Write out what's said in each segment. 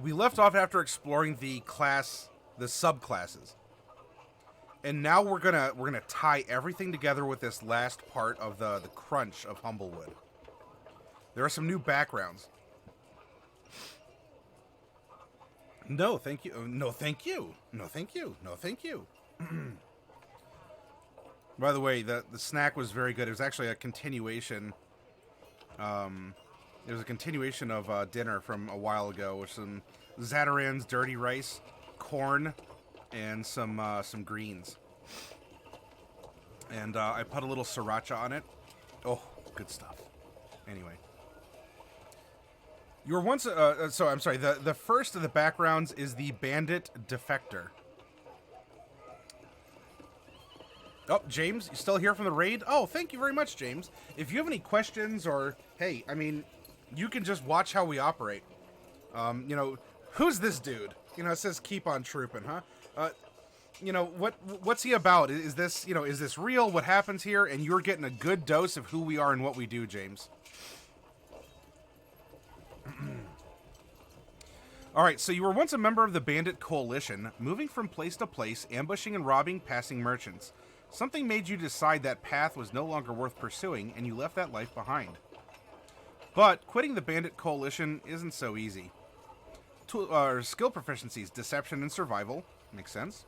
We left off after exploring the subclasses. And now we're gonna tie everything together with this last part of the crunch of Humblewood. There are some new backgrounds. No, thank you. No, thank you. No, thank you. No, thank you. By the way, the snack was very good. It was actually a continuation. It was a continuation of dinner from a while ago, with some Zataran's dirty rice, corn, and some greens. And I put a little sriracha on it. Oh, good stuff. Anyway. You were once... so, I'm sorry. The first of the backgrounds is the Bandit Defector. Oh, James, you still here from the raid? Oh, thank you very much, James. If you have any questions or... Hey, I mean, you can just watch how we operate. You know, who's this dude? You know, it says keep on trooping, huh? You know, what's he about? Is this, you know, is this real? What happens here? And you're getting a good dose of who we are and what we do, James. Alright, so you were once a member of the Bandit Coalition, moving from place to place, ambushing and robbing passing merchants. Something made you decide that path was no longer worth pursuing, and you left that life behind. But quitting the Bandit Coalition isn't so easy. Skill proficiencies, deception and survival. Makes sense.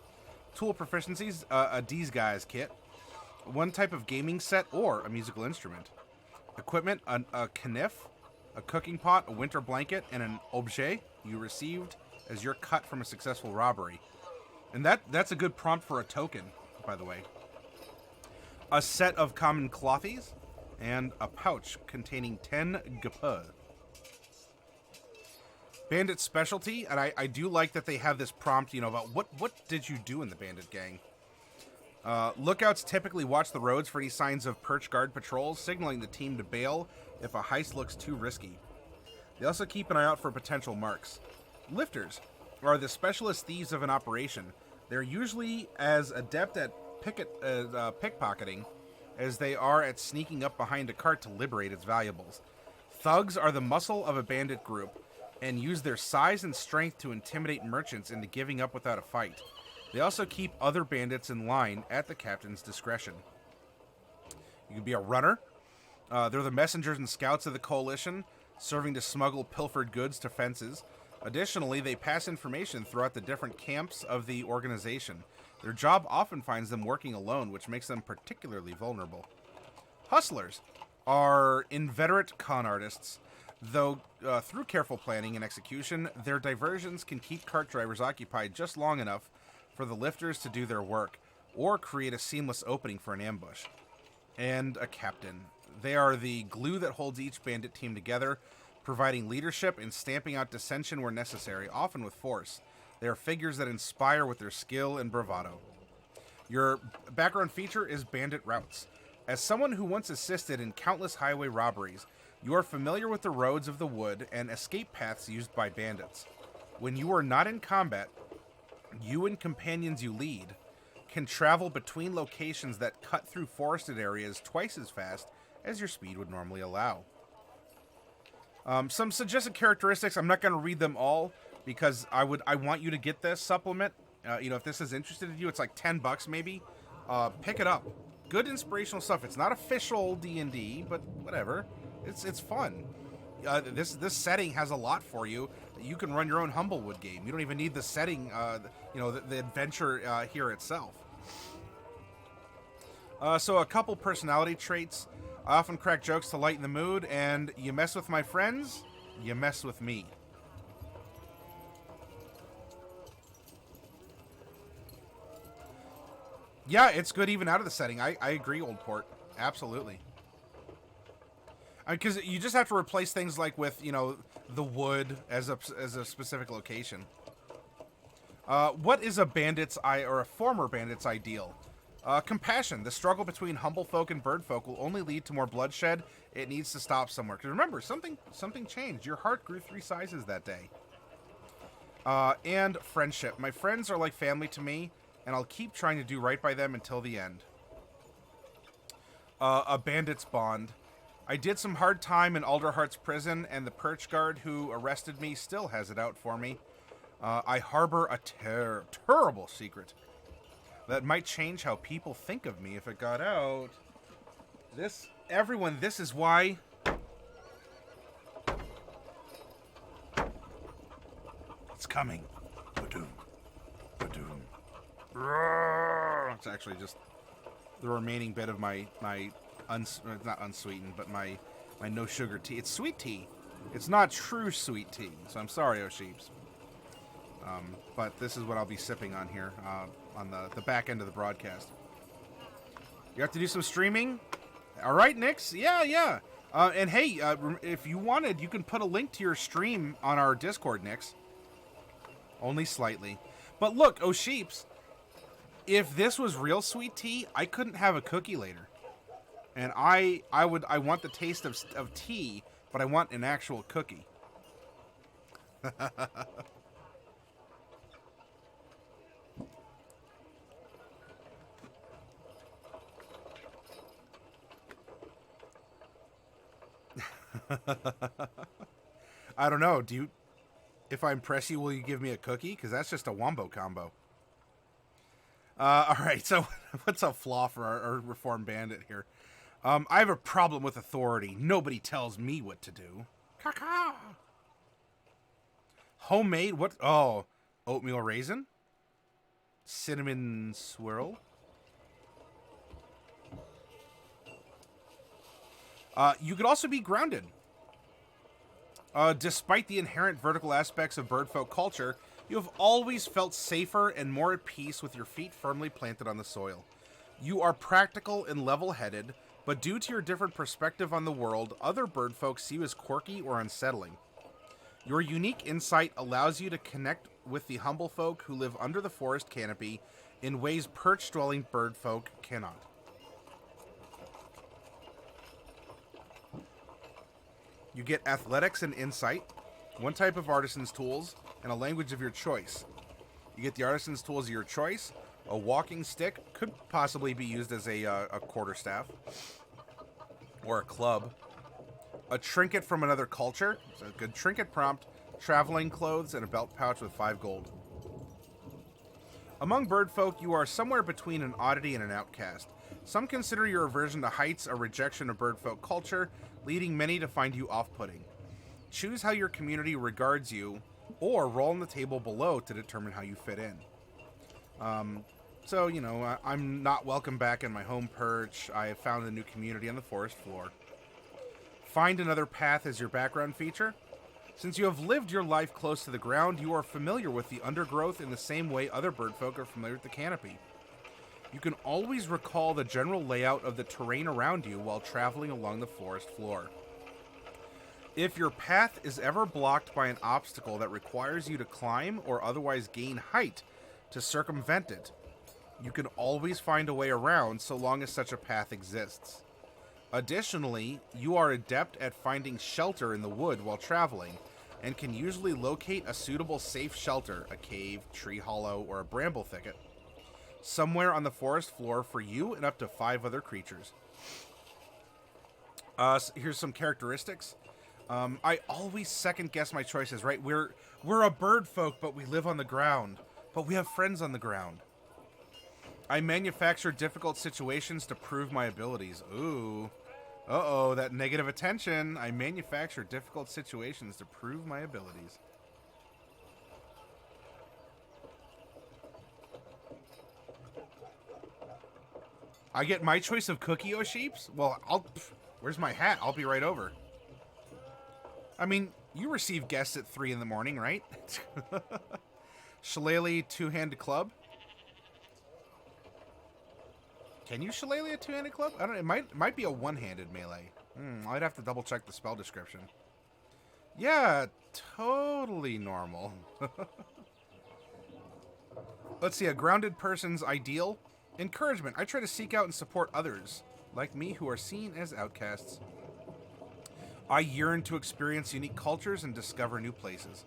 Tool proficiencies, a D's Guys kit. One type of gaming set or a musical instrument. Equipment, a kniff, a cooking pot, a winter blanket, and an objet you received as your cut from a successful robbery. And that's a good prompt for a token, by the way. A set of common clothies, and a pouch containing 10 gp. Bandit specialty, and I do like that they have this prompt, you know, about what did you do in the Bandit gang? Lookouts typically watch the roads for any signs of perch guard patrols, signaling the team to bail if a heist looks too risky. They also keep an eye out for potential marks. Lifters are the specialist thieves of an operation. They're usually as adept at pickpocketing as they are at sneaking up behind a cart to liberate its valuables. Thugs are the muscle of a bandit group and use their size and strength to intimidate merchants into giving up without a fight. They also keep other bandits in line at the captain's discretion. You can be a runner. They're the messengers and scouts of the coalition, serving to smuggle pilfered goods to fences. Additionally, they pass information throughout the different camps of the organization. Their job often finds them working alone, which makes them particularly vulnerable. Hustlers are inveterate con artists, though through careful planning and execution, their diversions can keep cart drivers occupied just long enough for the lifters to do their work, or create a seamless opening for an ambush. And a captain. They are the glue that holds each bandit team together, providing leadership and stamping out dissension where necessary, often with force. They are figures that inspire with their skill and bravado. Your background feature is bandit routes. As someone who once assisted in countless highway robberies, you are familiar with the roads of the wood and escape paths used by bandits. When you are not in combat, you and companions you lead can travel between locations that cut through forested areas twice as fast as your speed would normally allow. Some suggested characteristics, I'm not going to read them all because I want you to get this supplement. You know, if this is interested in you, it's like $10 maybe. Pick it up. Good inspirational stuff. It's not official D&D, but whatever. It's fun. This setting has a lot for you. You can run your own Humblewood game. You don't even need the setting, you know, the adventure here itself. So a couple personality traits. I often crack jokes to lighten the mood, and you mess with my friends, you mess with me. Yeah, it's good even out of the setting. I agree, Old Port. Absolutely. Because you just have to replace things like with, you know, the wood as a specific location. What is a bandit's or a former bandit's ideal? Compassion. The struggle between humble folk and bird folk will only lead to more bloodshed. It needs to stop somewhere. Because remember, something changed. Your heart grew 3 sizes that day. And friendship. My friends are like family to me, and I'll keep trying to do right by them until the end. A bandit's bond. I did some hard time in Alderheart's prison, and the perch guard who arrested me still has it out for me. I harbor a terrible secret that might change how people think of me if it got out. Everyone, this is why... It's coming. Ba-doom. Ba-doom. It's actually just the remaining bit of my not unsweetened, but my no sugar tea. It's sweet tea. It's not true sweet tea, so I'm sorry, O'Sheeps. But this is what I'll be sipping on here on the back end of the broadcast. You have to do some streaming? All right, Nix. Yeah. And hey, if you wanted, you can put a link to your stream on our Discord, Nix. Only slightly. But look, O'Sheeps, if this was real sweet tea, I couldn't have a cookie later. And I want the taste of tea, but I want an actual cookie. I don't know. If I impress you, will you give me a cookie? Because that's just a wombo combo. All right, so what's a flaw for our Reformed Bandit here? I have a problem with authority. Nobody tells me what to do. Caca. Homemade? What? Oh, oatmeal raisin? Cinnamon swirl? You could also be grounded. Despite the inherent vertical aspects of birdfolk culture, you have always felt safer and more at peace with your feet firmly planted on the soil. You are practical and level-headed, but due to your different perspective on the world, other birdfolk see you as quirky or unsettling. Your unique insight allows you to connect with the humble folk who live under the forest canopy in ways perch-dwelling birdfolk cannot. You get athletics and insight, one type of artisan's tools, and a language of your choice. You get the artisan's tools of your choice. A walking stick could possibly be used as a quarterstaff or a club. A trinket from another culture, so a good trinket prompt, traveling clothes, and a belt pouch with 5 gold. Among birdfolk, you are somewhere between an oddity and an outcast. Some consider your aversion to heights a rejection of birdfolk culture, leading many to find you off-putting. Choose how your community regards you, or roll on the table below to determine how you fit in. So, I'm not welcome back in my home perch. I have found a new community on the forest floor. Find another path as your background feature. Since you have lived your life close to the ground, you are familiar with the undergrowth in the same way other birdfolk are familiar with the canopy. You can always recall the general layout of the terrain around you while traveling along the forest floor. If your path is ever blocked by an obstacle that requires you to climb or otherwise gain height to circumvent it, you can always find a way around so long as such a path exists. Additionally, you are adept at finding shelter in the wood while traveling, and can usually locate a suitable safe shelter, a cave, tree hollow, or a bramble thicket, somewhere on the forest floor for you and up to 5 other creatures. Here's some characteristics. I always second guess my choices, right? We're a bird folk, but we live on the ground. But we have friends on the ground. I manufacture difficult situations to prove my abilities. Ooh. Uh-oh, that negative attention. I manufacture difficult situations to prove my abilities. I get my choice of cookie, O'Sheeps? Well, where's my hat? I'll be right over. I mean, you receive guests at 3 in the morning, right? Shillelagh two-handed club? Can you shillelagh a two-handed club? I don't know. It might be a one-handed melee. I'd have to double-check the spell description. Yeah, totally normal. Let's see, a grounded person's ideal. Encouragement. I try to seek out and support others, like me, who are seen as outcasts. I yearn to experience unique cultures and discover new places.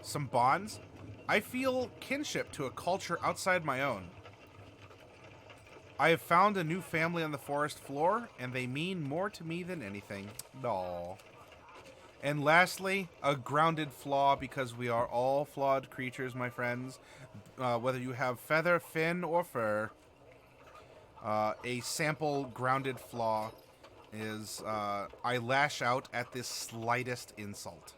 Some bonds. I feel kinship to a culture outside my own. I have found a new family on the forest floor, and they mean more to me than anything. Aww. And lastly, a grounded flaw, because we are all flawed creatures, my friends. Whether you have feather, fin, or fur, a sample grounded flaw is I lash out at this slightest insult.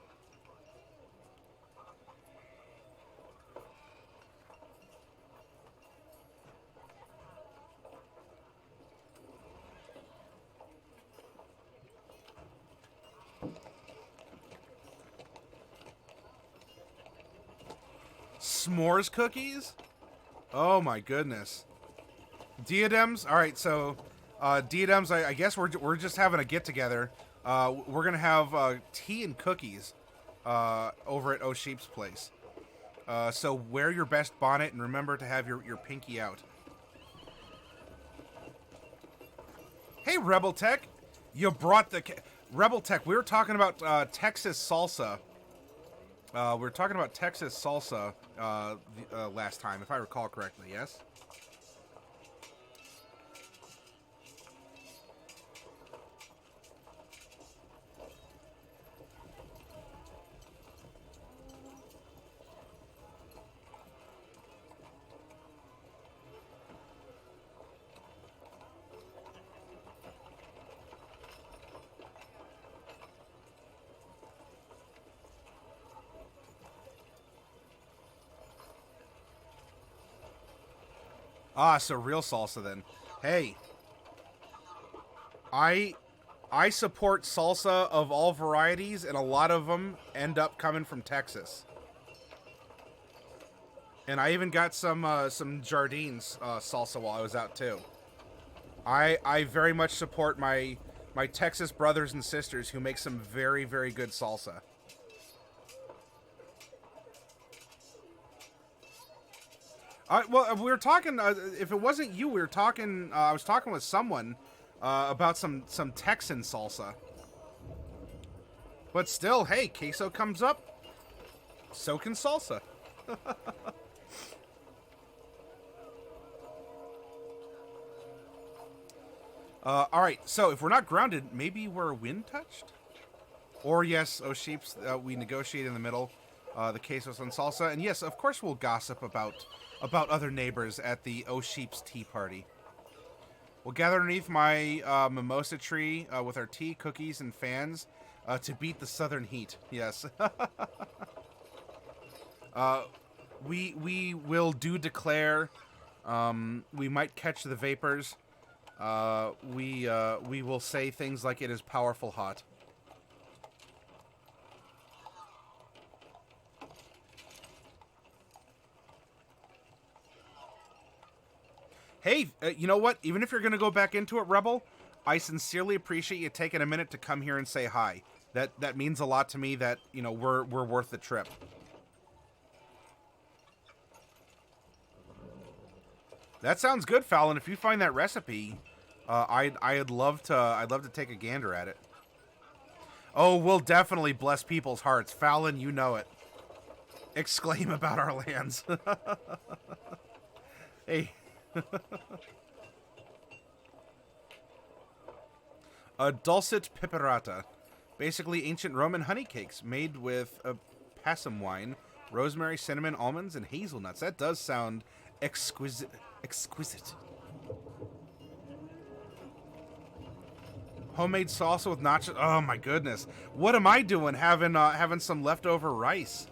S'mores cookies? Oh my goodness. Diadems? Alright, so diadems, I guess we're just having a get-together. We're going to have tea and cookies over at O'Sheep's place. So wear your best bonnet and remember to have your pinky out. Hey, Rebel Tech! You brought the... Rebel Tech, we were talking about Texas salsa. We were talking about Texas salsa last time, if I recall correctly, yes? Ah, so real salsa then. Hey, I support salsa of all varieties, and a lot of them end up coming from Texas. And I even got some Jardines salsa while I was out too. I very much support my Texas brothers and sisters who make some very, very good salsa. Well, we were talking. If it wasn't you, we were talking. I was talking with someone about some Texan salsa. But still, hey, queso comes up, so can salsa. All right. So if we're not grounded, maybe we're wind touched. Or yes, O'Sheep's. We negotiate in the middle. The quesos and salsa, and yes, of course, we'll gossip about other neighbors at the O'Sheep's tea party. We'll gather underneath my mimosa tree with our tea, cookies, and fans to beat the southern heat. Yes. We will declare. We might catch the vapors. We will say things like it is powerful hot. Hey, you know what? Even if you're going to go back into it, Rebel, I sincerely appreciate you taking a minute to come here and say hi. That means a lot to me that, you know, we're worth the trip. That sounds good, Fallon. If you find that recipe, I'd love to take a gander at it. Oh, we'll definitely bless people's hearts. Fallon, you know it. Exclaim about our lands. Hey. A dulcet piperata. Basically ancient Roman honey cakes made with a passum wine, rosemary, cinnamon, almonds, and hazelnuts. That does sound exquisite. Exquisite. Homemade salsa with nachos. Oh my goodness. What am I doing having some leftover rice?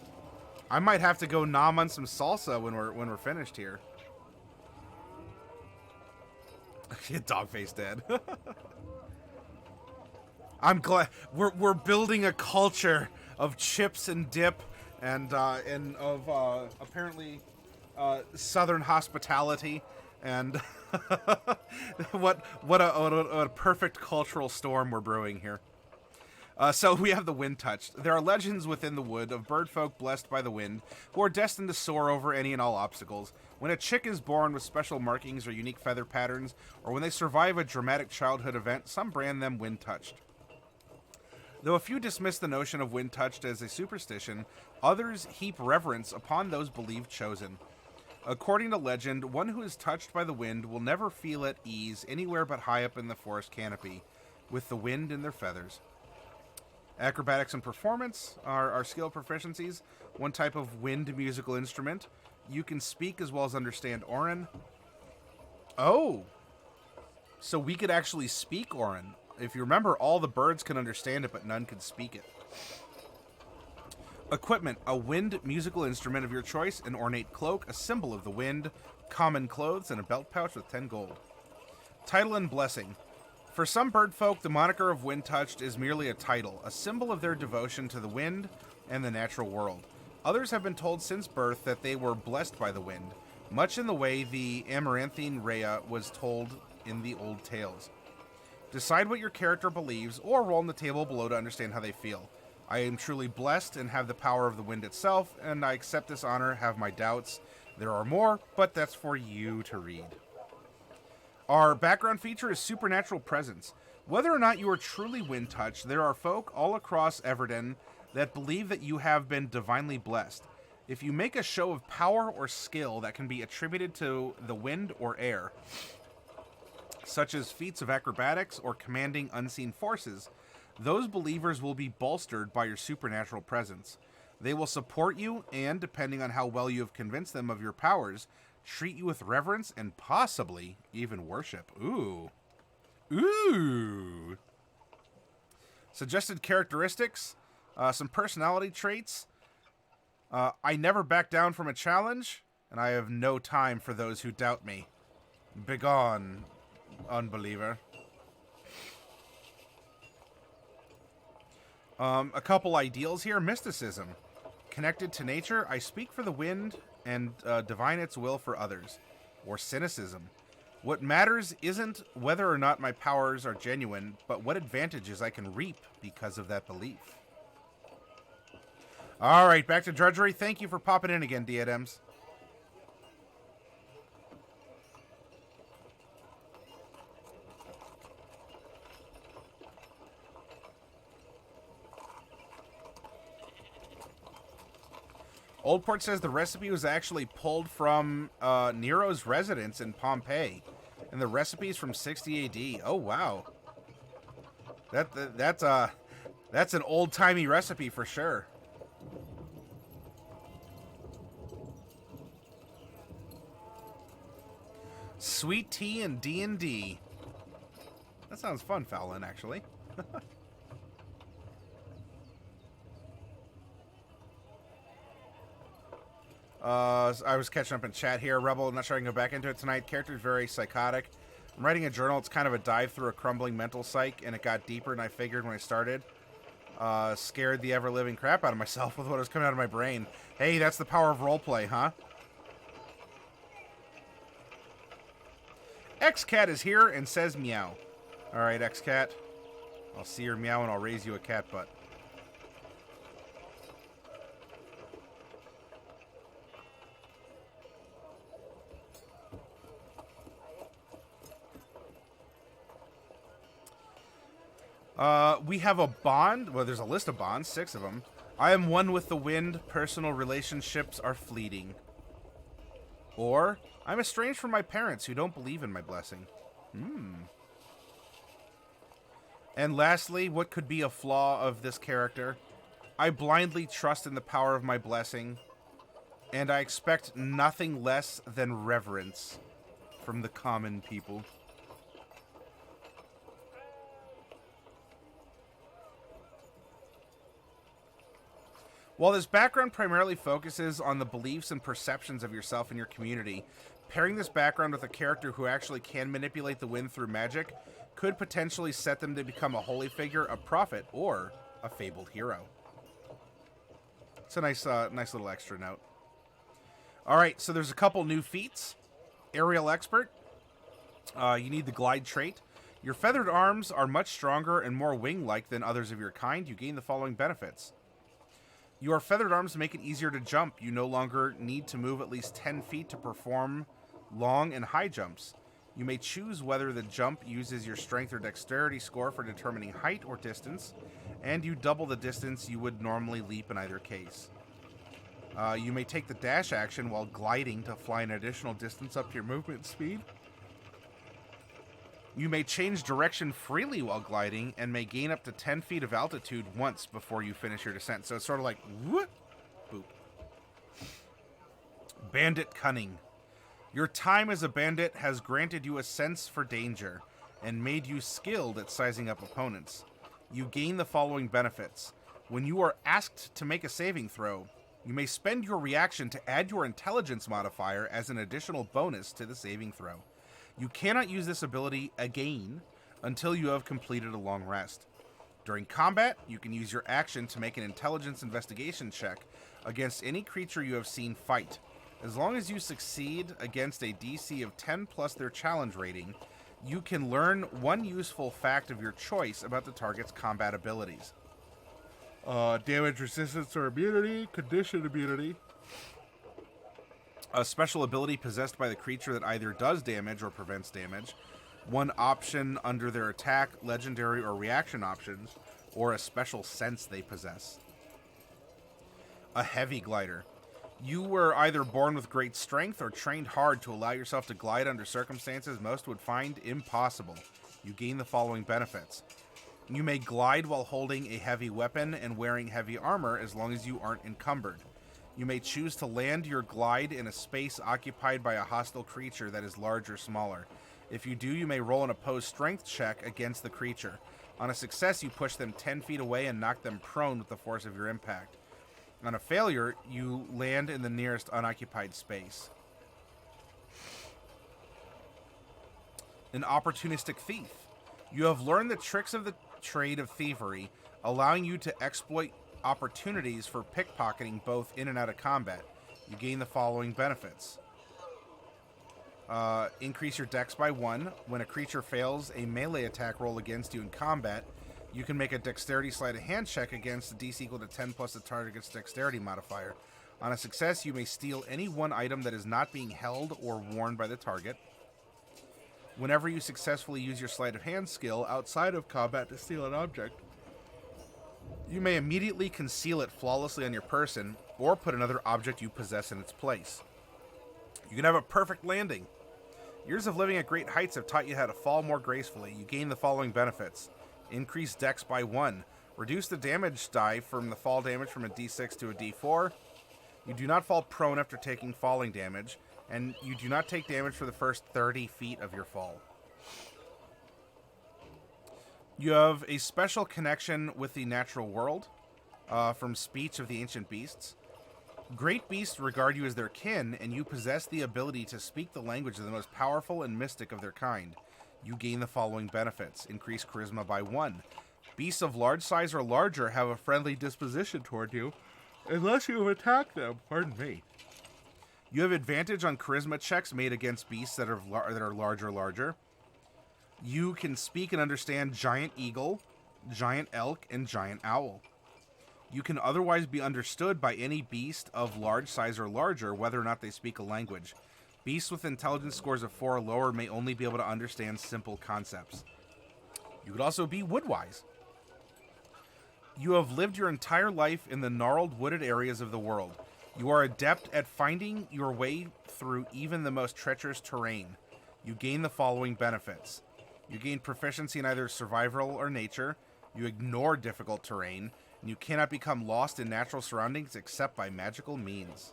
I might have to go nom on some salsa when we're finished here. Dogface dead. I'm glad we're building a culture of chips and dip and of apparently southern hospitality and what a perfect cultural storm we're brewing here. So we have the wind touched. There are legends within the wood of birdfolk blessed by the wind who are destined to soar over any and all obstacles. When a chick is born with special markings or unique feather patterns, or when they survive a dramatic childhood event, some brand them wind touched. Though a few dismiss the notion of wind touched as a superstition, others heap reverence upon those believed chosen. According to legend, one who is touched by the wind will never feel at ease anywhere but high up in the forest canopy, with the wind in their feathers. Acrobatics and performance are skill proficiencies. One type of wind musical instrument. You can speak as well as understand Orin. Oh! So we could actually speak Orin. If you remember, all the birds can understand it, but none can speak it. Equipment, a wind musical instrument of your choice, an ornate cloak, a symbol of the wind, common clothes, and a belt pouch with 10 gold. Title and blessing. For some bird folk, the moniker of Wind Touched is merely a title, a symbol of their devotion to the wind and the natural world. Others have been told since birth that they were blessed by the wind, much in the way the Amaranthine Rhea was told in the old tales. Decide what your character believes, or roll on the table below to understand how they feel. I am truly blessed and have the power of the wind itself, and I accept this honor, have my doubts. There are more, but that's for you to read. Our background feature is supernatural presence. Whether or not you are truly wind touched, there are folk all across Everden that believe that you have been divinely blessed. If you make a show of power or skill that can be attributed to the wind or air, such as feats of acrobatics or commanding unseen forces, those believers will be bolstered by your supernatural presence. They will support you and, depending on how well you have convinced them of your powers, treat you with reverence and possibly even worship. Ooh. Ooh. Suggested characteristics. Some personality traits. I never back down from a challenge, and I have no time for those who doubt me. Begone, unbeliever. A couple ideals here. Mysticism. Connected to nature, I speak for the wind and divine its will for others. Or cynicism. What matters isn't whether or not my powers are genuine, but what advantages I can reap because of that belief. Alright, back to drudgery. Thank you for popping in again, Diadems. Oldport says the recipe was actually pulled from Nero's residence in Pompeii, and the recipe's from 60 AD. Oh wow, that's an old timey recipe for sure. Sweet tea and D&D. That sounds fun, Fallon. Actually. I was catching up in chat here. Rebel, I'm not sure I can go back into it tonight. Character's very psychotic. I'm writing a journal. It's kind of a dive through a crumbling mental psyche, and it got deeper than I figured when I started. Scared the ever-living crap out of myself with what was coming out of my brain. Hey, that's the power of roleplay, huh? X-Cat is here and says meow. Alright, X-Cat. I'll see your meow and I'll raise you a cat butt. We have a bond. Well, there's a list of bonds, 6 of them. I am one with the wind. Personal relationships are fleeting. Or, I'm estranged from my parents who don't believe in my blessing. And lastly, what could be a flaw of this character? I blindly trust in the power of my blessing, and I expect nothing less than reverence from the common people. While this background primarily focuses on the beliefs and perceptions of yourself and your community, pairing this background with a character who actually can manipulate the wind through magic could potentially set them to become a holy figure, a prophet, or a fabled hero. It's a nice little extra note. Alright, so there's a couple new feats. Aerial Expert. You need the Glide trait. Your feathered arms are much stronger and more wing-like than others of your kind. You gain the following benefits. Your feathered arms make it easier to jump. You no longer need to move at least 10 feet to perform long and high jumps. You may choose whether the jump uses your strength or dexterity score for determining height or distance, and you double the distance you would normally leap in either case. You may take the dash action while gliding to fly an additional distance up to your movement speed. You may change direction freely while gliding and may gain up to 10 feet of altitude once before you finish your descent. So it's sort of like, whoop, boop. Bandit Cunning. Your time as a bandit has granted you a sense for danger and made you skilled at sizing up opponents. You gain the following benefits. When you are asked to make a saving throw, you may spend your reaction to add your intelligence modifier as an additional bonus to the saving throw. You cannot use this ability again until you have completed a long rest. During combat, you can use your action to make an intelligence investigation check against any creature you have seen fight. As long as you succeed against a DC of 10 plus their challenge rating, you can learn one useful fact of your choice about the target's combat abilities. Damage resistance or immunity, condition immunity. A special ability possessed by the creature that either does damage or prevents damage. One option under their attack, legendary, or reaction options, or a special sense they possess. A heavy glider. You were either born with great strength or trained hard to allow yourself to glide under circumstances most would find impossible. You gain the following benefits. You may glide while holding a heavy weapon and wearing heavy armor as long as you aren't encumbered. You may choose to land your glide in a space occupied by a hostile creature that is large or smaller. If you do, you may roll an opposed strength check against the creature. On a success, you push them 10 feet away and knock them prone with the force of your impact. On a failure, you land in the nearest unoccupied space. An Opportunistic Thief. You have learned the tricks of the trade of thievery, allowing you to exploit opportunities for pickpocketing both in and out of combat. You gain the following benefits. Increase your dex by 1. When a creature fails a melee attack roll against you in combat, you can make a dexterity sleight of hand check against a DC equal to 10 plus the target's dexterity modifier. On a success, you may steal any one item that is not being held or worn by the target. Whenever you successfully use your sleight of hand skill outside of combat to steal an object, you may immediately conceal it flawlessly on your person or put another object you possess in its place. You can have a perfect landing. Years of living at great heights have taught you how to fall more gracefully. You gain the following benefits. Increase dex by 1. Reduce the damage die from the fall damage from a d6 to a d4. You do not fall prone after taking falling damage, and you do not take damage for the first 30 feet of your fall. You have a special connection with the natural world from Speech of the Ancient Beasts. Great beasts regard you as their kin, and you possess the ability to speak the language of the most powerful and mystic of their kind. You gain the following benefits. Increase charisma by 1. Beasts of large size or larger have a friendly disposition toward you, unless you attack them. Pardon me. You have advantage on charisma checks made against beasts that are large or larger. You can speak and understand giant eagle, giant elk, and giant owl. You can otherwise be understood by any beast of large size or larger, whether or not they speak a language. Beasts with intelligence scores of 4 or lower may only be able to understand simple concepts. You could also be woodwise. You have lived your entire life in the gnarled, wooded areas of the world. You are adept at finding your way through even the most treacherous terrain. You gain the following benefits. You gain proficiency in either survival or nature. You ignore difficult terrain. And you cannot become lost in natural surroundings except by magical means.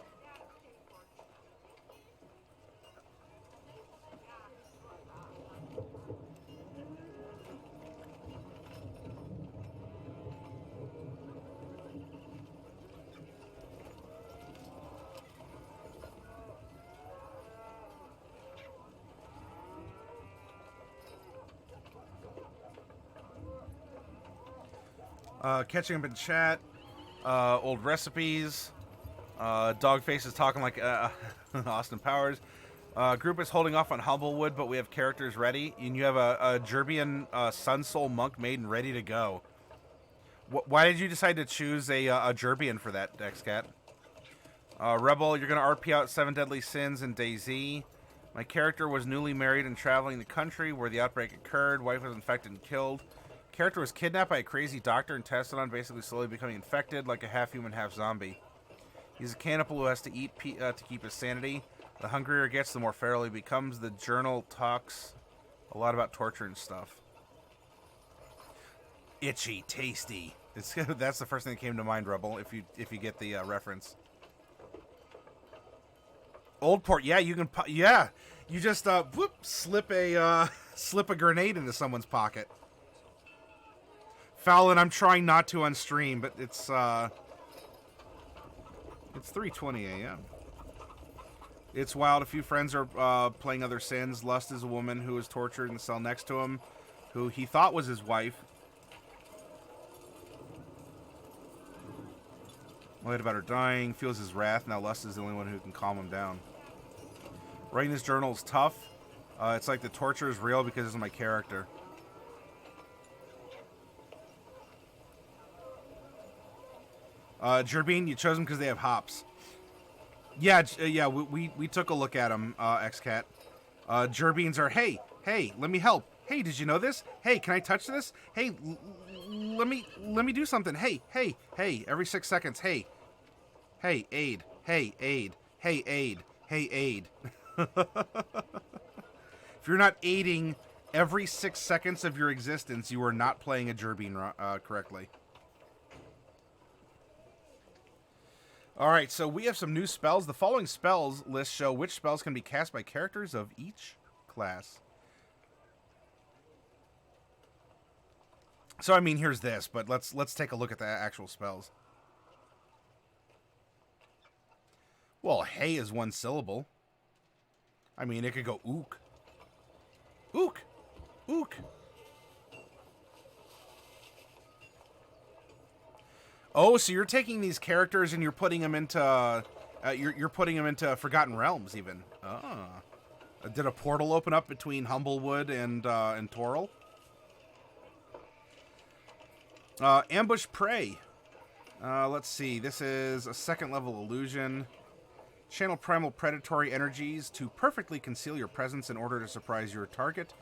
Catching up in chat, old recipes, Dogface is talking like Austin Powers. Group is holding off on Humblewood, but we have characters ready, and you have a Jerbian Sun Soul Monk Maiden ready to go. Why did you decide to choose a Jerbian for that, Dexcat? Rebel, you're going to RP out 7 Deadly Sins and DayZ. My character was newly married and traveling the country where the outbreak occurred. Wife was infected and killed. Character was kidnapped by a crazy doctor and tested on, basically slowly becoming infected like a half-human, half-zombie. He's a cannibal who has to eat to keep his sanity. The hungrier he gets, the more feral he becomes. The journal talks a lot about torture and stuff. Itchy, tasty. That's the first thing that came to mind, Rebel. If you get the reference. Old port, yeah, you can. Yeah, you just whoop, slip a grenade into someone's pocket. Fallon, I'm trying not to on stream, but it's 3:20 a.m. It's wild. A few friends are playing other sins. Lust is a woman who was tortured in the cell next to him, who he thought was his wife. Lied about her dying, feels his wrath. Now Lust is the only one who can calm him down. Writing this journal is tough. It's like the torture is real because it's my character. Gerbine, you chose them because they have hops. Yeah, we took a look at them, XCat. Gerbines are, hey, let me help. Hey, did you know this? Hey, can I touch this? Hey, let me do something. Hey, every 6 seconds, hey, aid, hey, aid, hey, aid, hey, aid. If you're not aiding every 6 seconds of your existence, you are not playing a Gerbine correctly. Alright, so we have some new spells. The following spells list show which spells can be cast by characters of each class. So, I mean, here's this, but let's take a look at the actual spells. Well, hey is one syllable. I mean, it could go ook. Ook. Ook. Oh, so you're taking these characters and you're putting them into you're putting them into Forgotten Realms, even. Ah, did a portal open up between Humblewood and Toril? Ambush Prey. Let's see. This is a 2nd level illusion. Channel primal predatory energies to perfectly conceal your presence in order to surprise your target.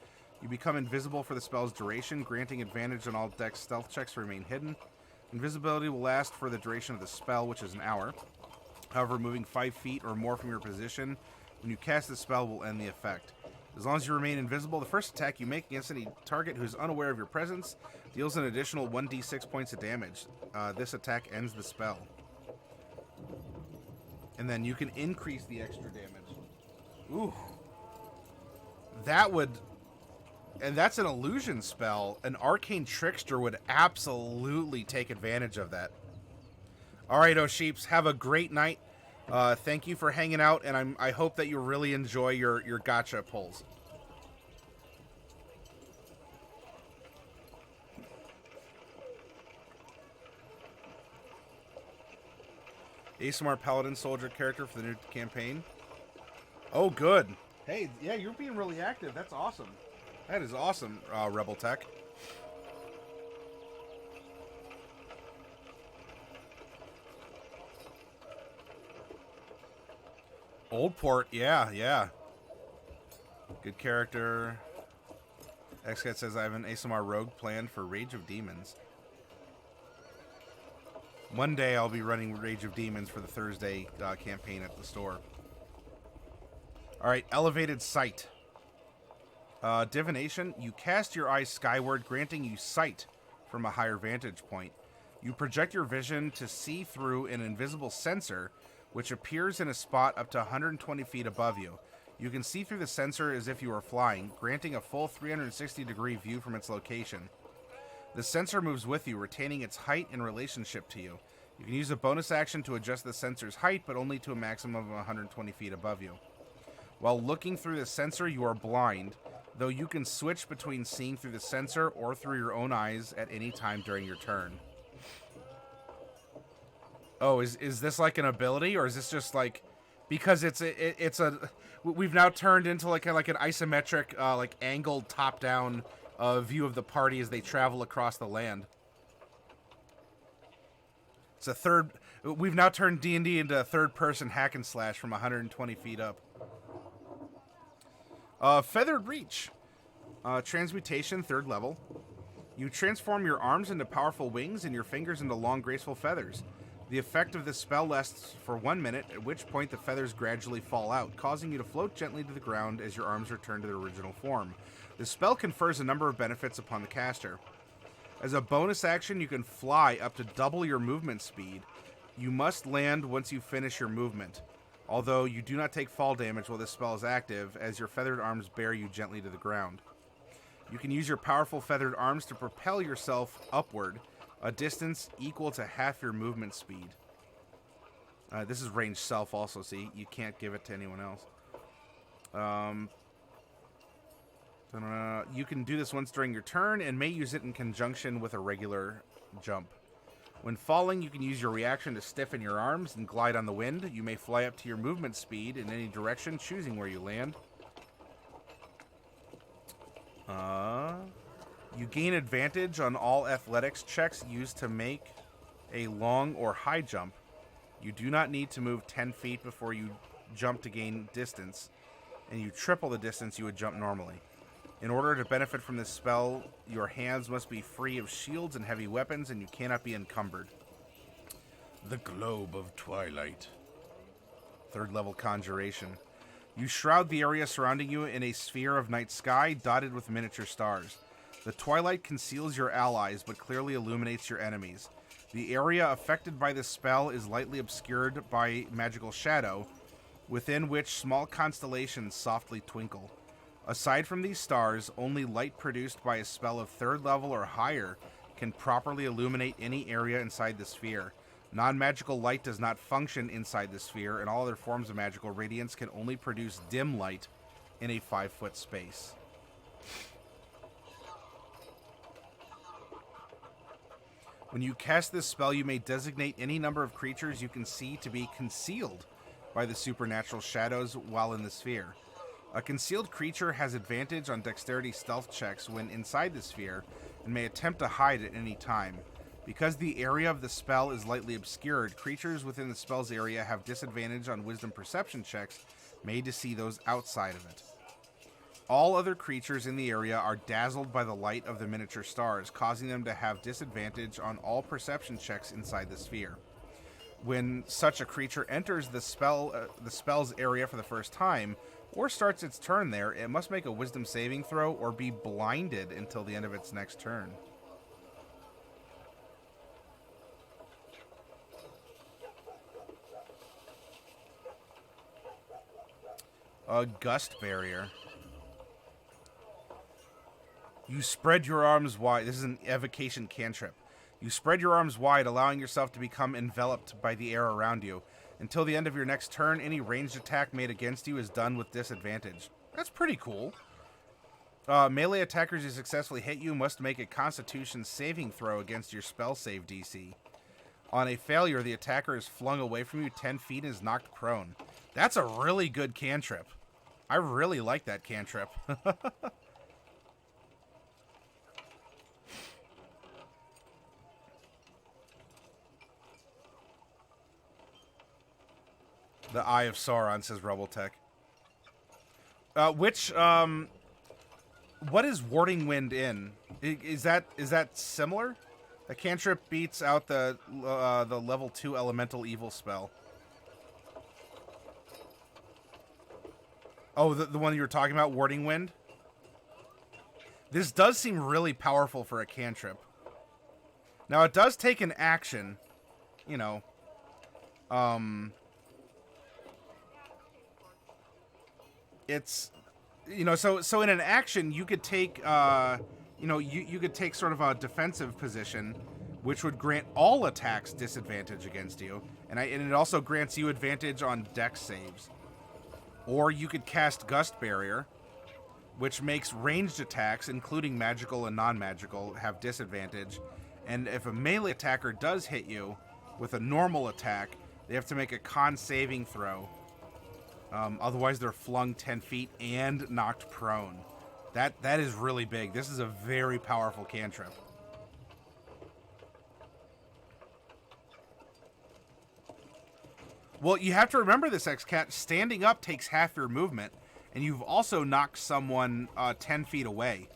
You become invisible for the spell's duration, granting advantage on all dex stealth checks to remain hidden. Invisibility will last for the duration of the spell, which is an hour. However, moving 5 feet or more from your position when you cast the spell will end the effect. As long as you remain invisible, the first attack you make against any target who is unaware of your presence deals an additional 1d6 points of damage. This attack ends the spell. And then you can increase the extra damage. Ooh. That would... And that's an illusion spell. An arcane trickster would absolutely take advantage of that. All right, O'Sheeps, have a great night. Thank you for hanging out, and I hope that you really enjoy your gacha pulls. ASMR Paladin Soldier character for the new campaign. Oh, good. Hey, yeah, you're being really active. That's awesome. That is awesome, Rebel Tech. Old Port, yeah. Good character. XCat says I have an ASMR rogue planned for Rage of Demons. One day I'll be running Rage of Demons for the Thursday campaign at the store. Alright, Elevated Sight. Divination, you cast your eyes skyward, granting you sight from a higher vantage point. You project your vision to see through an invisible sensor, which appears in a spot up to 120 feet above you. You can see through the sensor as if you were flying, granting a full 360-degree view from its location. The sensor moves with you, retaining its height in relationship to you. You can use a bonus action to adjust the sensor's height, but only to a maximum of 120 feet above you. While looking through the sensor, you are blind, though you can switch between seeing through the sensor or through your own eyes at any time during your turn. Oh, is this like an ability, or is this just like, because we've now turned into like an isometric like angled top-down view of the party as they travel across the land. It's a third. We've now turned D&D into a third-person hack and slash from 120 feet up. Feathered Reach. Transmutation, 3rd level. You transform your arms into powerful wings and your fingers into long, graceful feathers. The effect of this spell lasts for 1 minute, at which point the feathers gradually fall out, causing you to float gently to the ground as your arms return to their original form. The spell confers a number of benefits upon the caster. As a bonus action, you can fly up to double your movement speed. You must land once you finish your movement, although you do not take fall damage while this spell is active, as your feathered arms bear you gently to the ground. You can use your powerful feathered arms to propel yourself upward, a distance equal to half your movement speed. This is range self also, so you can't give it to anyone else. You can do this once during your turn and may use it in conjunction with a regular jump. When falling, you can use your reaction to stiffen your arms and glide on the wind. You may fly up to your movement speed in any direction, choosing where you land. You gain advantage on all athletics checks used to make a long or high jump. You do not need to move 10 feet before you jump to gain distance, and you triple the distance you would jump normally. In order to benefit from this spell, your hands must be free of shields and heavy weapons, and you cannot be encumbered. The Globe of Twilight. 3rd level conjuration. You shroud the area surrounding you in a sphere of night sky dotted with miniature stars. The twilight conceals your allies, but clearly illuminates your enemies. The area affected by this spell is lightly obscured by magical shadow, within which small constellations softly twinkle. Aside from these stars, only light produced by a spell of 3rd level or higher can properly illuminate any area inside the sphere. Non-magical light does not function inside the sphere, and all other forms of magical radiance can only produce dim light in a 5-foot space. When you cast this spell, you may designate any number of creatures you can see to be concealed by the supernatural shadows while in the sphere. A concealed creature has advantage on dexterity stealth checks when inside the sphere and may attempt to hide at any time. Because the area of the spell is lightly obscured, creatures within the spell's area have disadvantage on wisdom perception checks made to see those outside of it. All other creatures in the area are dazzled by the light of the miniature stars, causing them to have disadvantage on all perception checks inside the sphere. When such a creature enters the spell's area for the first time, or starts its turn there, it must make a wisdom saving throw or be blinded until the end of its next turn. A Gust Barrier. You spread your arms wide. This is an evocation cantrip. You spread your arms wide, allowing yourself to become enveloped by the air around you. Until the end of your next turn, any ranged attack made against you is done with disadvantage. That's pretty cool. Melee attackers who successfully hit you must make a Constitution saving throw against your spell save DC. On a failure, the attacker is flung away from you 10 feet and is knocked prone. That's a really good cantrip. I really like that cantrip. The Eye of Sauron, says Rebeltech. What is Warding Wind in? Is that similar? The cantrip beats out the level 2 elemental evil spell. Oh, the one you were talking about, Warding Wind? This does seem really powerful for a cantrip. Now, it does take an action, you know. It's, you know, so in an action, you could take, you could take sort of a defensive position, which would grant all attacks disadvantage against you, and it also grants you advantage on dex saves. Or you could cast Gust Barrier, which makes ranged attacks, including magical and non-magical, have disadvantage. And if a melee attacker does hit you with a normal attack, they have to make a con saving throw. Otherwise, they're flung 10 feet and knocked prone. That is really big. This is a very powerful cantrip. Well, you have to remember this, X-Cat. Standing up takes half your movement, and you've also knocked someone 10 feet away.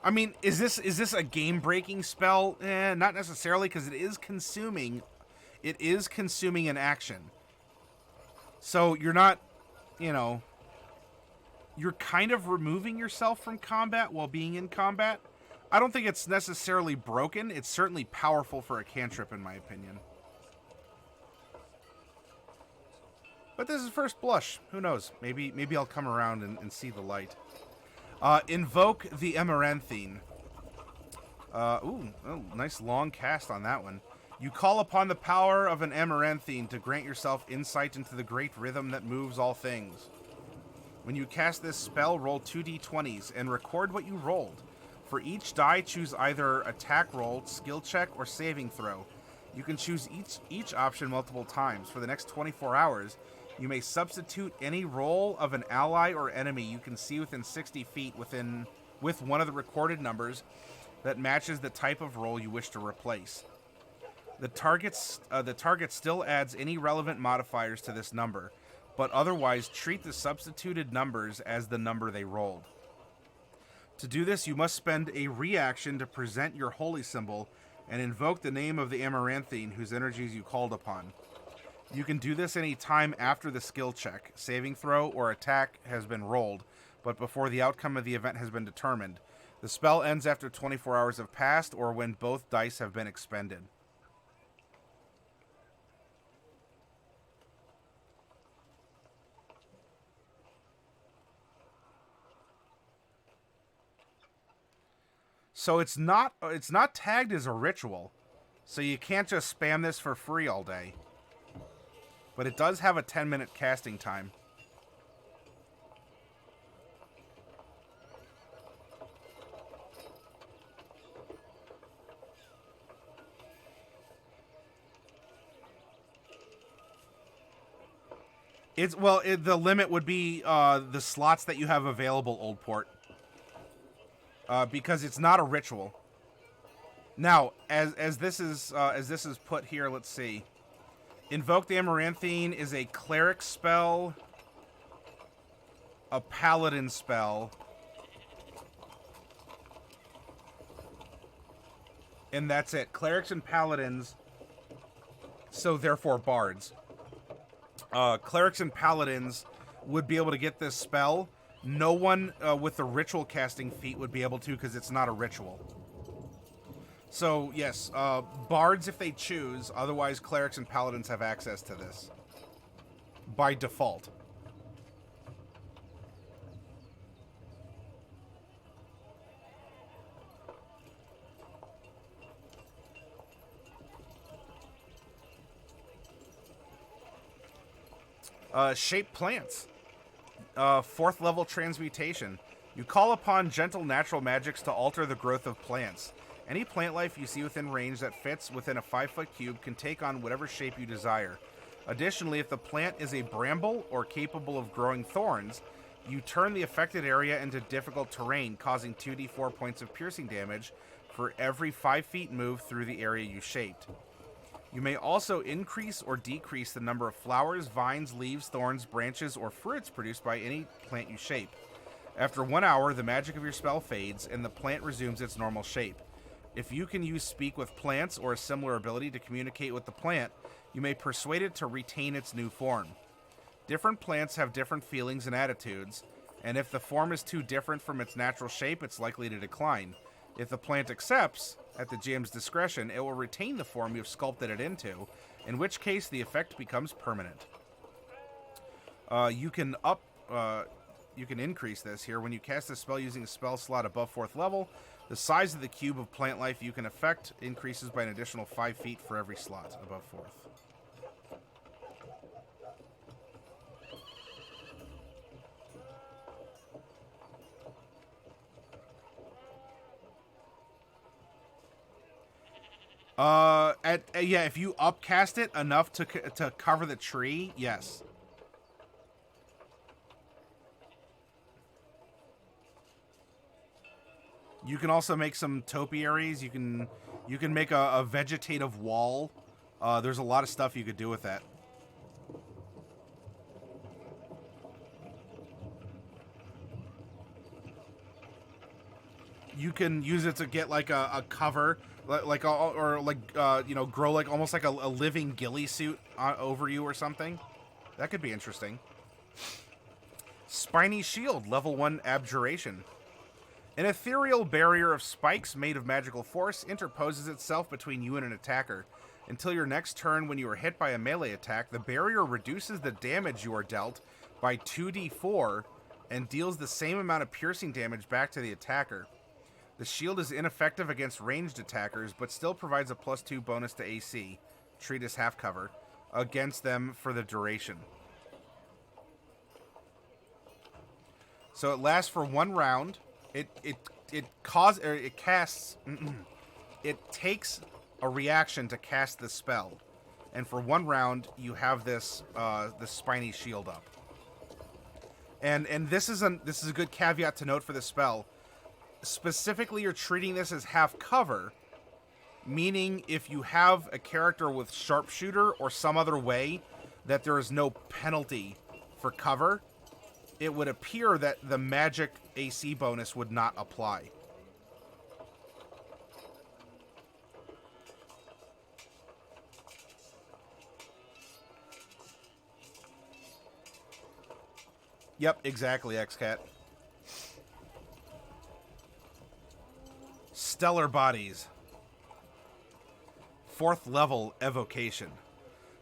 I mean, is this a game-breaking spell? Not necessarily, because it is consuming. It is consuming an action. So you're not, you know, you're kind of removing yourself from combat while being in combat. I don't think it's necessarily broken. It's certainly powerful for a cantrip, in my opinion. But this is first blush. Who knows? Maybe I'll come around and see the light. Invoke the Amaranthine. Ooh, nice long cast on that one. You call upon the power of an Amaranthine to grant yourself insight into the great rhythm that moves all things. When you cast this spell, roll 2d20s and record what you rolled. For each die, choose either attack roll, skill check, or saving throw. You can choose each option multiple times. For the next 24 hours, you may substitute any roll of an ally or enemy you can see within 60 feet with one of the recorded numbers that matches the type of roll you wish to replace. The target still adds any relevant modifiers to this number, but otherwise treat the substituted numbers as the number they rolled. To do this, you must spend a reaction to present your holy symbol and invoke the name of the Amaranthine whose energies you called upon. You can do this any time after the skill check, saving throw, or attack has been rolled, but before the outcome of the event has been determined. The spell ends after 24 hours have passed or when both dice have been expended. So it's not tagged as a ritual, so you can't just spam this for free all day. But it does have a 10-minute casting time. The limit would be the slots that you have available, Old Port. Because it's not a ritual. Now, as this is put here, let's see. Invoke the Amaranthine is a cleric spell, a paladin spell, and that's it. Clerics and paladins, so therefore bards. Clerics and paladins would be able to get this spell. No one with the ritual casting feat would be able to because it's not a ritual. So, yes, bards if they choose. Otherwise, clerics and paladins have access to this. By default. Shape plants. 4th level transmutation. You call upon gentle natural magics to alter the growth of plants. Any plant life you see within range that fits within a 5-foot cube can take on whatever shape you desire. Additionally, if the plant is a bramble or capable of growing thorns, you turn the affected area into difficult terrain, causing 2d4 points of piercing damage for every 5 feet move through the area you shaped. You may also increase or decrease the number of flowers, vines, leaves, thorns, branches, or fruits produced by any plant you shape. After 1 hour, the magic of your spell fades, and the plant resumes its normal shape. If you can use Speak with Plants or a similar ability to communicate with the plant, you may persuade it to retain its new form. Different plants have different feelings and attitudes, and if the form is too different from its natural shape, it's likely to decline. If the plant accepts, at the GM's discretion, it will retain the form you've sculpted it into, in which case the effect becomes permanent. You can increase this here. When you cast a spell using a spell slot above 4th level, the size of the cube of plant life you can affect increases by an additional 5 feet for every slot above 4th. Yeah, if you upcast it enough to cover the tree, yes. You can also make some topiaries. You can make a vegetative wall. There's a lot of stuff you could do with that. You can use it to get like a cover, you know, grow like almost like a living ghillie suit over you or something. That could be interesting. Spiny Shield, level 1 Abjuration. An ethereal barrier of spikes made of magical force interposes itself between you and an attacker. Until your next turn, when you are hit by a melee attack, the barrier reduces the damage you are dealt by 2d4 and deals the same amount of piercing damage back to the attacker. The shield is ineffective against ranged attackers, but still provides a +2 bonus to AC, treat as half cover, against them for the duration. So it lasts for 1 round. It casts. It takes a reaction to cast the spell, and for 1 round you have this spiny shield up. And this is a good caveat to note for the spell. Specifically, you're treating this as half cover, meaning if you have a character with sharpshooter or some other way that there is no penalty for cover, it would appear that the magic AC bonus would not apply. Yep, exactly, XCat. Stellar Bodies. 4th level evocation.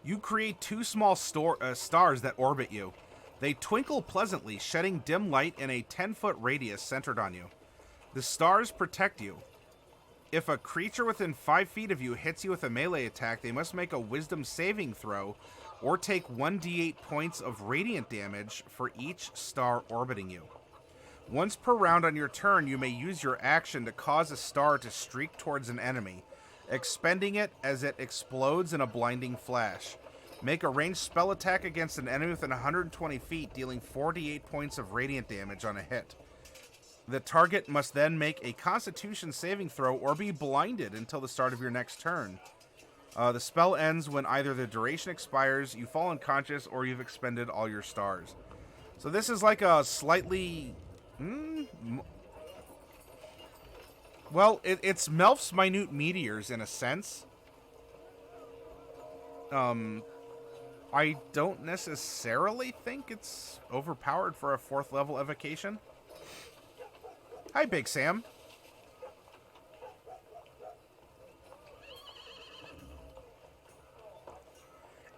You create 2 small stars that orbit you. They twinkle pleasantly, shedding dim light in a 10-foot radius centered on you. The stars protect you. If a creature within 5 feet of you hits you with a melee attack, they must make a wisdom saving throw or take 1d8 points of radiant damage for each star orbiting you. Once per round on your turn, you may use your action to cause a star to streak towards an enemy, expending it as it explodes in a blinding flash. Make a ranged spell attack against an enemy within 120 feet, dealing 48 points of radiant damage on a hit. The target must then make a Constitution saving throw or be blinded until the start of your next turn. The spell ends when either the duration expires, you fall unconscious, or you've expended all your stars. So this is like a slightly... well, it's Melf's Minute Meteors in a sense. I don't necessarily think it's overpowered for a 4th level evocation. Hi, Big Sam.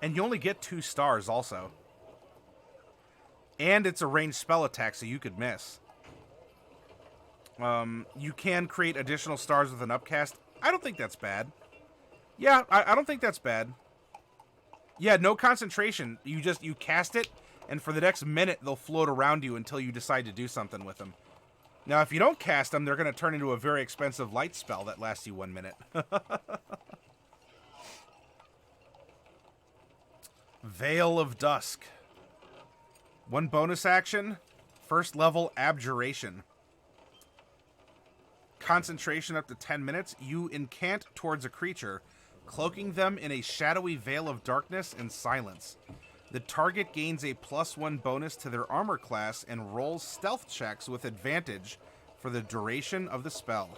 And you only get 2 stars also. And it's a ranged spell attack, so you could miss. You can create additional stars with an upcast. I don't think that's bad. Yeah, I don't think that's bad. Yeah, no concentration. You cast it, and for the next minute, they'll float around you until you decide to do something with them. Now, if you don't cast them, they're going to turn into a very expensive light spell that lasts you 1 minute. Veil of Dusk. 1 bonus action. 1st level Abjuration. Concentration up to 10 minutes. You incant towards a creature, cloaking them in a shadowy veil of darkness and silence. The target gains a +1 bonus to their armor class and rolls stealth checks with advantage for the duration of the spell.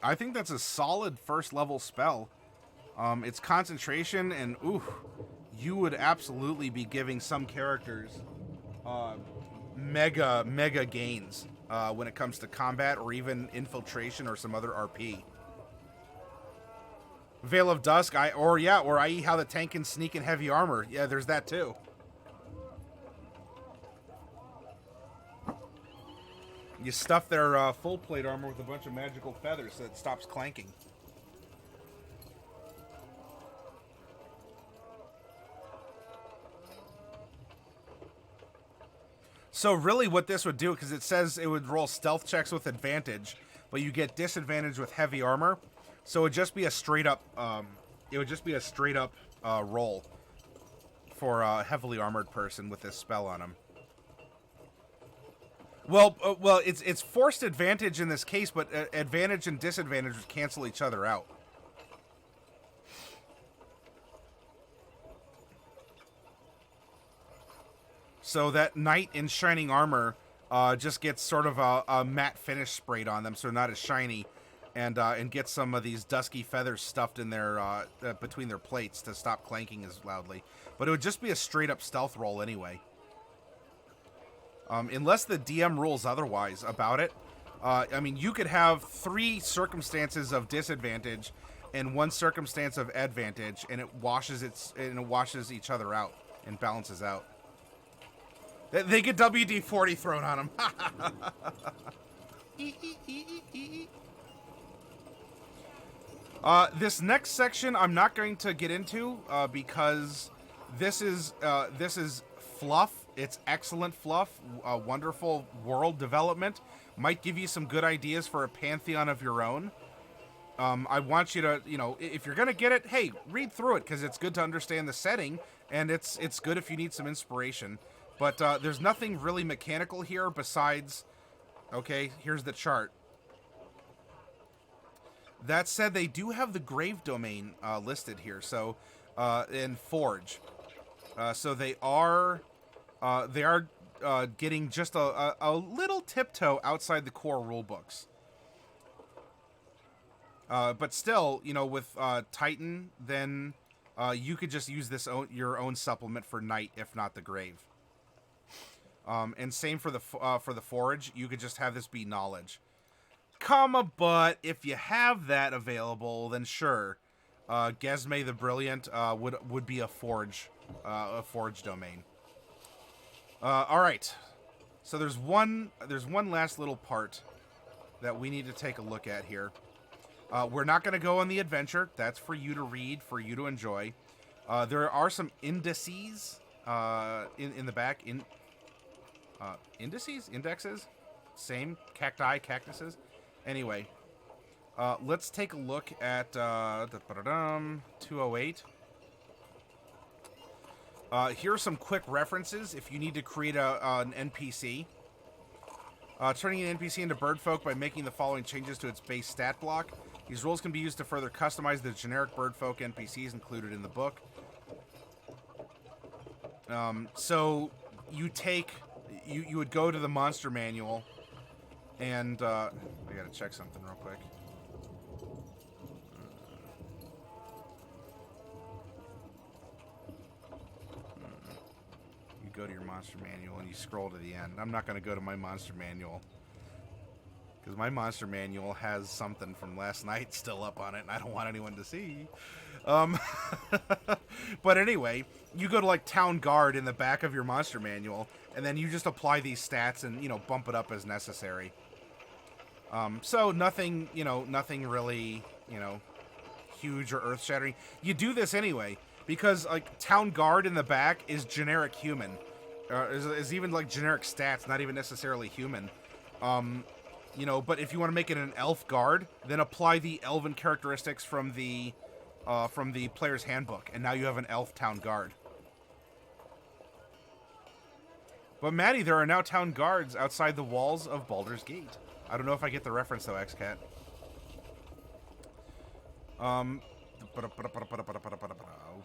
I think that's a solid 1st level spell. It's concentration, and ooh, you would absolutely be giving some characters mega gains when it comes to combat or even infiltration or some other RP. Veil of Dusk, or i.e. how the tank can sneak in heavy armor. Yeah, there's that too. You stuff their full plate armor with a bunch of magical feathers so it stops clanking. So really what this would do, because it says it would roll stealth checks with advantage, but you get disadvantage with heavy armor. So it would just be a straight up roll for a heavily armored person with this spell on him. Well, it's forced advantage in this case, but advantage and disadvantage would cancel each other out. So that knight in shining armor just gets sort of a matte finish sprayed on them, so they're not as shiny, and get some of these dusky feathers stuffed in their between their plates to stop clanking as loudly. But it would just be a straight up stealth roll anyway. Unless the DM rules otherwise about it. I mean, you could have 3 circumstances of disadvantage and 1 circumstance of advantage, and it washes each other out and balances out. They get WD-40 thrown on them. This next section I'm not going to get into because this is fluff. It's excellent fluff, wonderful world development. Might give you some good ideas for a pantheon of your own. I want you to, if you're going to get it, hey, read through it because it's good to understand the setting, and it's good if you need some inspiration. But there's nothing really mechanical here besides, okay, here's the chart. That said, they do have the grave domain listed here, so in Forge. So they are getting just a little tiptoe outside the core rulebooks. But still, with Titan, then you could just use your own supplement for Knight, if not the Grave. And same for the Forge, you could just have this be Knowledge. But if you have that available, then sure, Gesme the Brilliant would be a Forge domain. All right, so there's one last little part that we need to take a look at here. We're not going to go on the adventure. That's for you to read, for you to enjoy. There are some indices in the back. Indexes? Same. Cacti, cactuses. Anyway, let's take a look at 208. Here are some quick references if you need to create an NPC. Turning an NPC into Birdfolk by making the following changes to its base stat block. These rules can be used to further customize the generic Birdfolk NPCs included in the book. So you would go to the monster manual, and I gotta check something real quick. You go to your monster manual and you scroll to the end. I'm not gonna go to my monster manual because my monster manual has something from last night still up on it, and I don't want anyone to see. But anyway, you go to like Town Guard in the back of your monster manual, and then you just apply these stats and bump it up as necessary. So nothing really huge or earth-shattering. You do this anyway because like Town Guard in the back is generic human, is even like generic stats, not even necessarily human. But if you want to make it an elf guard, then apply the elven characteristics from the player's handbook, and now you have an elf town guard. But Maddie, there are now town guards outside the walls of Baldur's Gate. I don't know if I get the reference though, XCat.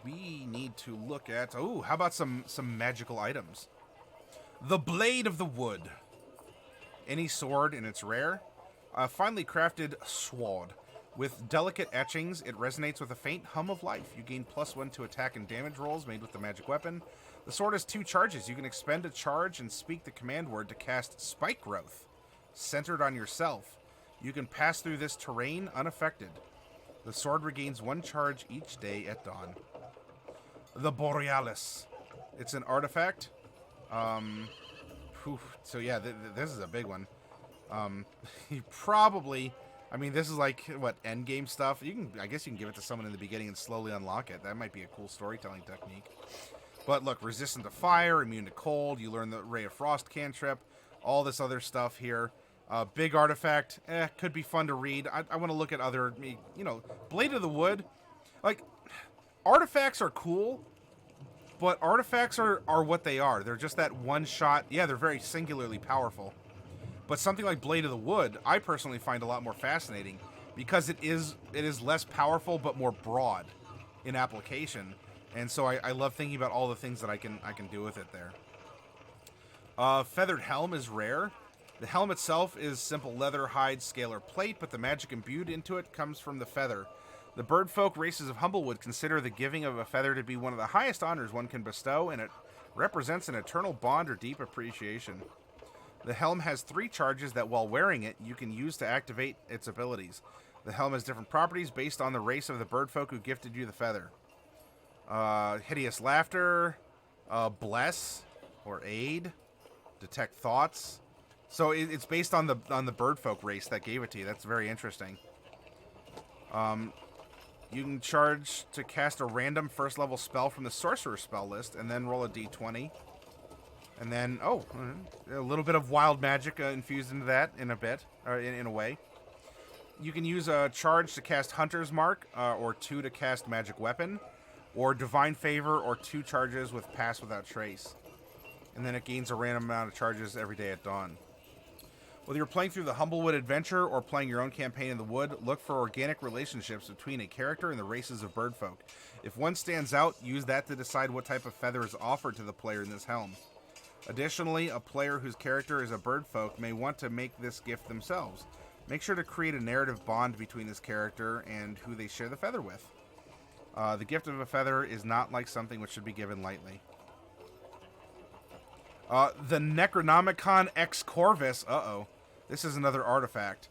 We need to look at how about some magical items? The Blade of the Wood. Any sword, and it's rare. A finely crafted sword. With delicate etchings, it resonates with a faint hum of life. You gain +1 to attack and damage rolls made with the magic weapon. The sword has 2 charges. You can expend a charge and speak the command word to cast Spike Growth, centered on yourself. You can pass through this terrain unaffected. The sword regains 1 charge each day at dawn. The Borealis. It's an artifact. So yeah, this is a big one. You probably, this is like what end game stuff. I guess you can give it to someone in the beginning and slowly unlock it. That might be a cool storytelling technique. But look, resistant to fire, immune to cold. You learn the Ray of Frost cantrip, all this other stuff here. Big artifact, could be fun to read. I want to look at other, Blade of the Wood. Like, artifacts are cool. But artifacts are what they are. They're just that one shot. Yeah, they're very singularly powerful. But something like Blade of the Wood, I personally find a lot more fascinating because it is less powerful but more broad in application. And so I love thinking about all the things that I can do with it there. Feathered Helm is rare. The helm itself is simple leather, hide, scalar plate, but the magic imbued into it comes from the feather. The birdfolk races of Humblewood consider the giving of a feather to be one of the highest honors one can bestow, and it represents an eternal bond or deep appreciation. The helm has 3 charges that, while wearing it, you can use to activate its abilities. The helm has different properties based on the race of the birdfolk who gifted you the feather. Hideous Laughter, Bless, or Aid, Detect Thoughts. So it's based on the birdfolk race that gave it to you. That's very interesting. You can charge to cast a random first level spell from the sorcerer spell list, and then roll a d20. And then, a little bit of wild magic infused into that in a bit, or in a way. You can use a charge to cast Hunter's Mark, or 2 to cast Magic Weapon, or Divine Favor, or 2 charges with Pass Without Trace. And then it gains a random amount of charges every day at dawn. Whether you're playing through the Humblewood adventure or playing your own campaign in the wood, look for organic relationships between a character and the races of birdfolk. If one stands out, use that to decide what type of feather is offered to the player in this helm. Additionally, a player whose character is a birdfolk may want to make this gift themselves. Make sure to create a narrative bond between this character and who they share the feather with. The gift of a feather is not like something which should be given lightly. The Necronomicon Ex Corvus, this is another artifact,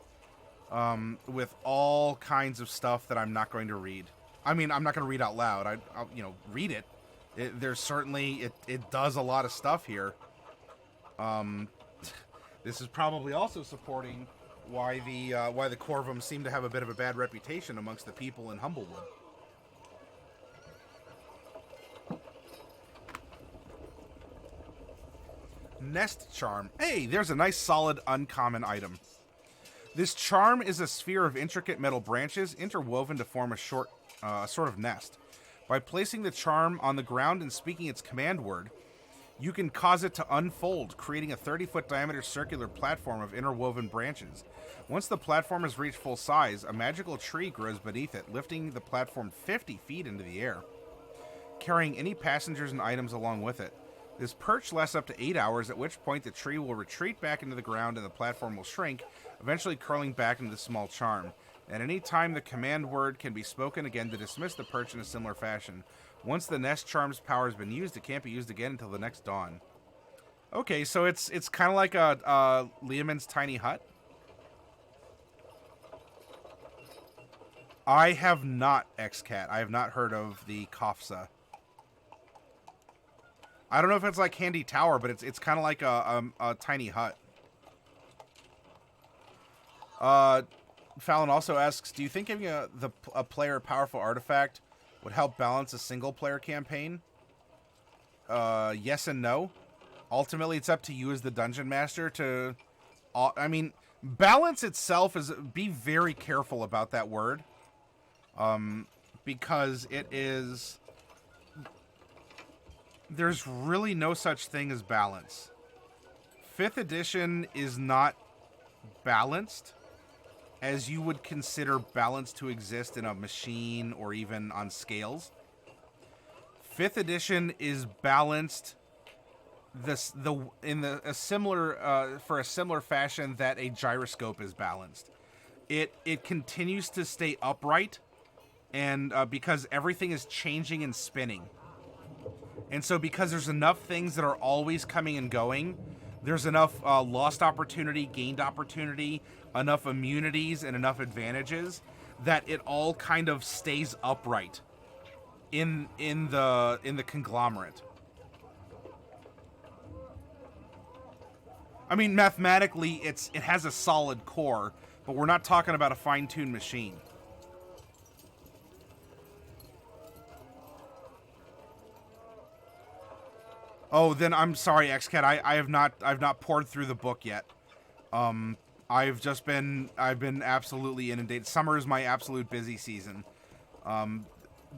with all kinds of stuff that I'm not going to read. I mean, I'm not going to read out loud. I'll read it. There's certainly, it does a lot of stuff here. This is probably also supporting why the Corvum seem to have a bit of a bad reputation amongst the people in Humblewood. Nest Charm. Hey, there's a nice solid uncommon item. This charm is a sphere of intricate metal branches interwoven to form a sort of nest. By placing the charm on the ground and speaking its command word, you can cause it to unfold, creating a 30-foot diameter circular platform of interwoven branches. Once the platform has reached full size, a magical tree grows beneath it, lifting the platform 50 feet into the air, carrying any passengers and items along with it. This perch lasts up to 8 hours, at which point the tree will retreat back into the ground and the platform will shrink, eventually curling back into the small charm. At any time, the command word can be spoken again to dismiss the perch in a similar fashion. Once the nest charm's power has been used, it can't be used again until the next dawn. Okay, so it's kind of like a Leomund's tiny hut. I have not, X-Cat. I have not heard of the Kofsa. I don't know if it's like Handy Tower, but it's kind of like a tiny hut. Fallon also asks, do you think giving a player a powerful artifact would help balance a single-player campaign? Yes and no. Ultimately, it's up to you as the Dungeon Master to... I mean, balance itself is... Be very careful about that word. Because it is... There's really no such thing as balance. 5th edition is not balanced as you would consider balance to exist in a machine or even on scales. 5th edition is balanced in a similar fashion that a gyroscope is balanced. It continues to stay upright, and because everything is changing and spinning. And so because there's enough things that are always coming and going, there's enough lost opportunity, gained opportunity, enough immunities, and enough advantages that it all kind of stays upright in the conglomerate. I mean, mathematically, it has a solid core, but we're not talking about a fine-tuned machine. Oh, then I'm sorry, X-Cat. I've not poured through the book yet. I've been absolutely inundated. Summer is my absolute busy season.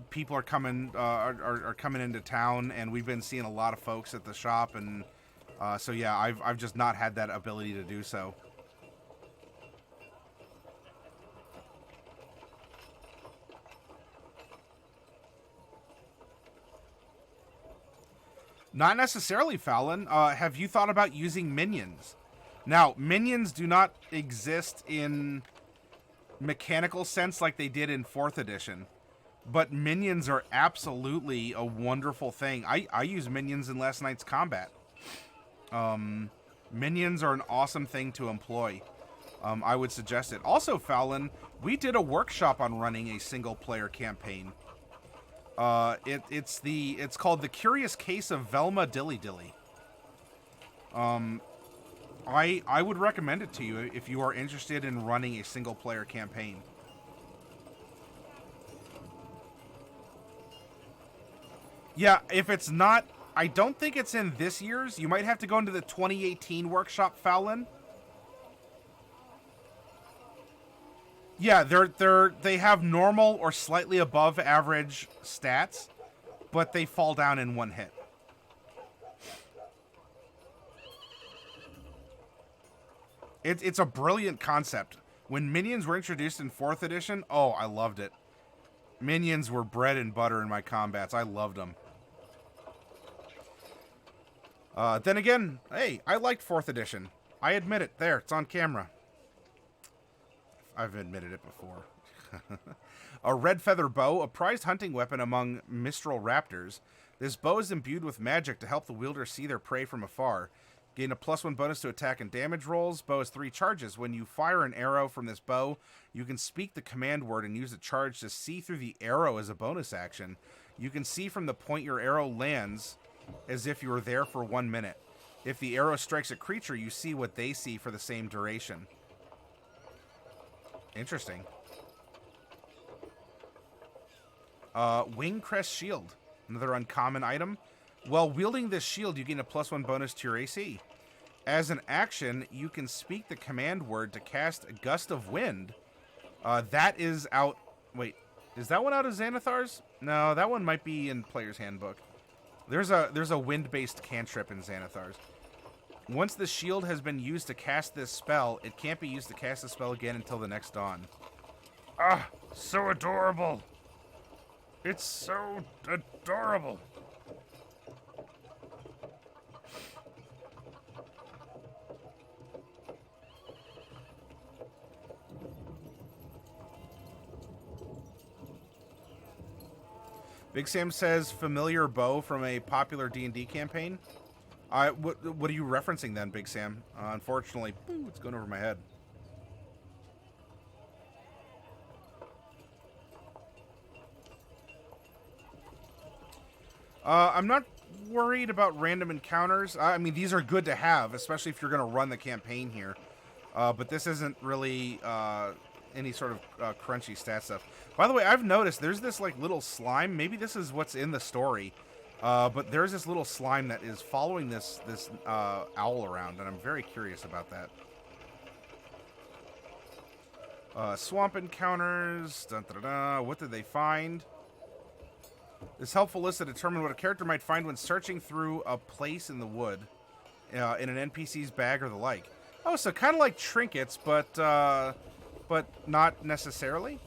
People are coming into town, and we've been seeing a lot of folks at the shop, and so yeah, I've just not had that ability to do so. Not necessarily, Fallon. Have you thought about using minions? Now, minions do not exist in mechanical sense like they did in 4th edition. But minions are absolutely a wonderful thing. I use minions in last night's combat. Minions are an awesome thing to employ. I would suggest it. Also, Fallon, we did a workshop on running a single-player campaign. It's called The Curious Case of Velma Dilly Dilly. I would recommend it to you if you are interested in running a single-player campaign. Yeah, if it's not, I don't think it's in this year's. You might have to go into the 2018 workshop, Fallon. Yeah, they have normal or slightly above average stats, but they fall down in one hit. It's a brilliant concept. When minions were introduced in 4th edition, oh, I loved it. Minions were bread and butter in my combats. I loved them. Then again, hey, I liked 4th edition. I admit it. There, it's on camera. I've admitted it before. A red feather bow, a prized hunting weapon among mistral raptors. This bow is imbued with magic to help the wielder see their prey from afar. Gain a +1 bonus to attack and damage rolls. Bow has 3 charges. When you fire an arrow from this bow, you can speak the command word and use the charge to see through the arrow as a bonus action. You can see from the point your arrow lands as if you were there for 1 minute. If the arrow strikes a creature, you see what they see for the same duration. Interesting. Wing Crest Shield. Another uncommon item. While wielding this shield, you gain a +1 bonus to your AC. As an action, you can speak the command word to cast a Gust of Wind. That is out... Wait, is that one out of Xanathar's? No, that one might be in Player's Handbook. There's a wind-based cantrip in Xanathar's. Once the shield has been used to cast this spell, it can't be used to cast the spell again until the next dawn. Ah, so adorable. It's so adorable. Big Sam says familiar bow from a popular D&D campaign. What are you referencing then, Big Sam? Unfortunately, it's going over my head. I'm not worried about random encounters. I mean, these are good to have, especially if you're going to run the campaign here. But this isn't really any sort of crunchy stat stuff. By the way, I've noticed there's this like little slime. Maybe this is what's in the story. But there's this little slime that is following this owl around, and I'm very curious about that. Swamp encounters. Dun, dun, dun, dun. What did they find? This helpful list to determine what a character might find when searching through a place in the wood, in an NPC's bag or the like. Oh, so kind of like trinkets, but not necessarily.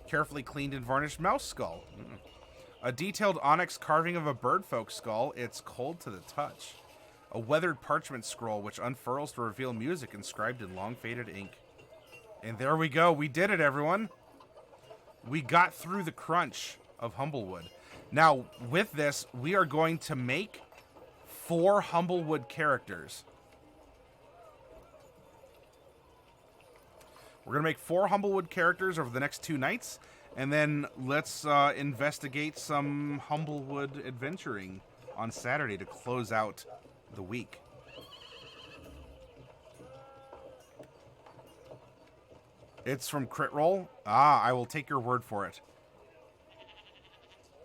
Carefully cleaned and varnished mouse skull. A detailed onyx carving of a birdfolk skull. It's cold to the touch. A weathered parchment scroll which unfurls to reveal music inscribed in long faded ink. And there we go. We did it, everyone. We got through the crunch of Humblewood. Now, with this, we are going to make 4 Humblewood characters. We're going to make 4 Humblewood characters over the next 2 nights. And then let's investigate some Humblewood adventuring on Saturday to close out the week. It's from Crit Roll. Ah, I will take your word for it.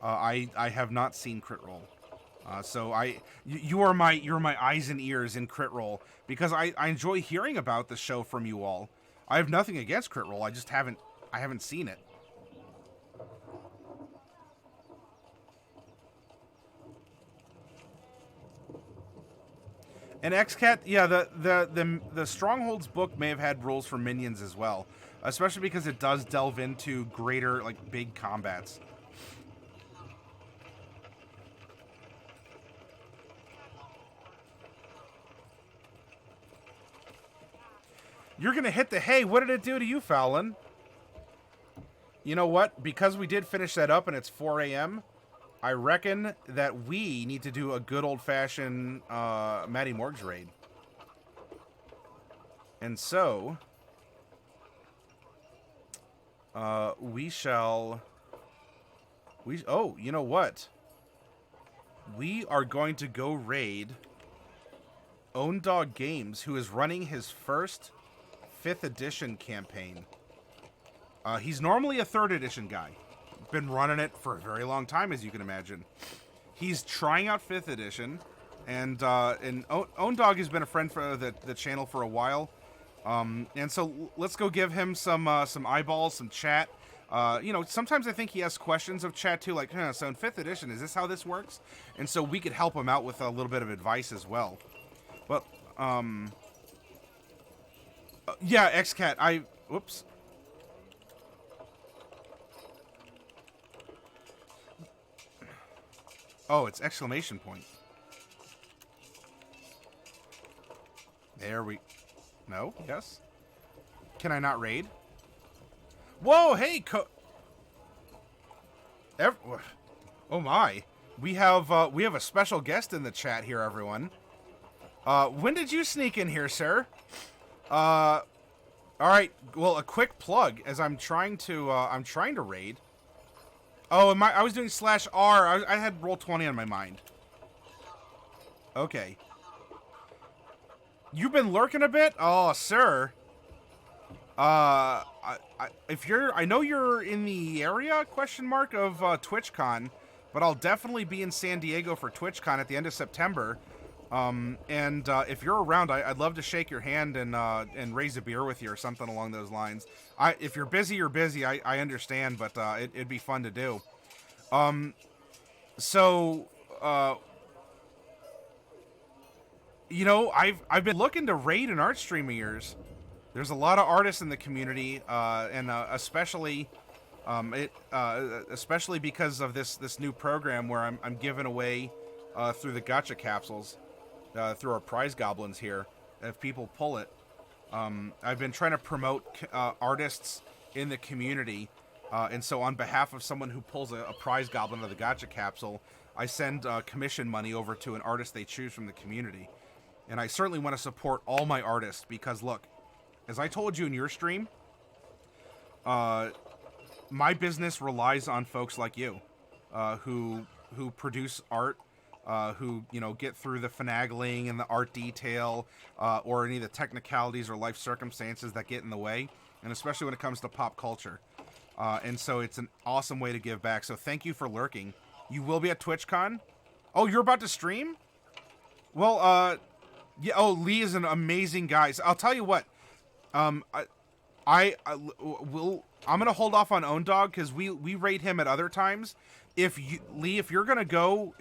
I have not seen Crit Roll. So you're my eyes and ears in Crit Roll because I enjoy hearing about the show from you all. I have nothing against Crit Roll. I just haven't seen it. And XCat, yeah, the Strongholds book may have had rules for minions as well, especially because it does delve into greater, like, big combats. You're going to hit the hay. What did it do to you, Fallon? You know what? Because we did finish that up and it's 4 a.m., I reckon that we need to do a good old-fashioned Matty Morgs raid. And so, we shall... Oh, you know what? We are going to go raid Own Dog Games, who is running his first 5th edition campaign. He's normally a 3rd edition guy. Been running it for a very long time, as you can imagine. He's trying out 5th edition, and Own Dog has been a friend for the channel for a while. And so let's go give him some eyeballs, some chat. You know, sometimes I think he has questions of chat too, like, so in 5th edition, is this how this works? And so we could help him out with a little bit of advice as well. But, yeah, XCat, whoops. Oh, it's exclamation point. There we... No? Yes? Can I not raid? Whoa, hey, oh my. We have a special guest in the chat here, everyone. When did you sneak in here, sir? All right. Well, a quick plug, as I'm trying to raid. Oh, I was doing /R. I had Roll20 on my mind. Okay. You've been lurking a bit? Oh, sir. If you're, I know you're in the area, question mark, of TwitchCon, but I'll definitely be in San Diego for TwitchCon at the end of September. If you're around, I'd love to shake your hand and raise a beer with you or something along those lines. If you're busy, you're busy. I understand, but it'd be fun to do. You know, I've been looking to raid an art stream of yours. There's a lot of artists in the community, and especially because of this new program where I'm giving away through the gacha capsules. Through our prize goblins here, if people pull it. I've been trying to promote artists in the community, and so on behalf of someone who pulls a prize goblin of the gacha capsule, I send commission money over to an artist they choose from the community. And I certainly want to support all my artists because, look, as I told you in your stream, my business relies on folks like you, who produce art, who, you know, get through the finagling and the art detail, or any of the technicalities or life circumstances that get in the way, and especially when it comes to pop culture. And so it's an awesome way to give back. So thank you for lurking. You will be at TwitchCon? Oh, you're about to stream? Well, yeah. Oh, Lee is an amazing guy. So I'll tell you what. I'm gonna hold off on Own Dog because we raid him at other times. Lee, if you're gonna go